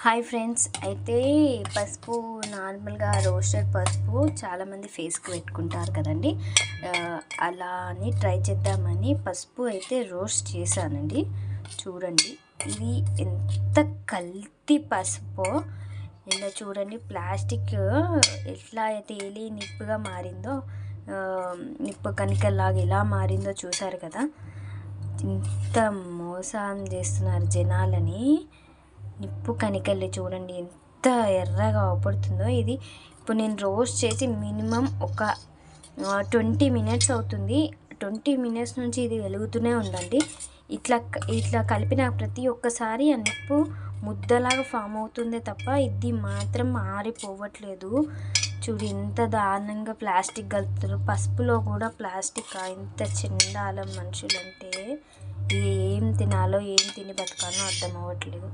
Hi friends, అయితే పసుపు నార్మల్గా రోస్టెడ్ పసుపు చాలామంది ఫేస్కి పెట్టుకుంటారు కదండి. అలా అని ట్రై చేద్దామని పసుపు అయితే రోస్ట్ చేశానండి. చూడండి ఇది ఎంత కల్తీ పసుపు. ఇలా చూడండి, ప్లాస్టిక్ ఎట్లా అయితే తేలి నిప్పుగా మారిందో, నిప్పు కణికల్లాగా ఎలా మారిందో చూసారు కదా. ఇంత మోసం చేస్తున్నారు జనాలని. నిప్పు కణికలు చూడండి ఎంత ఎర్రగా అవపడుతుందో. ఇది ఇప్పుడు నేను రోస్ట్ చేసి మినిమం ఒక 20 మినిట్స్ అవుతుంది. 20 మినిట్స్ నుంచి ఇది వెలుగుతూనే ఉందండి. ఇట్లా కలిపిన ప్రతి ఒక్కసారి ఆ నిప్పు ముద్దలాగా ఫామ్ అవుతుందే తప్ప ఇది మాత్రం ఆరిపోవట్లేదు. చూడు ఎంత దారుణంగా ప్లాస్టిక్ కలుపుతారు. పసుపులో కూడా ప్లాస్టిక్. ఇంత చెండాలం మనుషులంటే ఏం తినాలో ఏం తిని బతకాలో అర్థం అవ్వట్లేదు.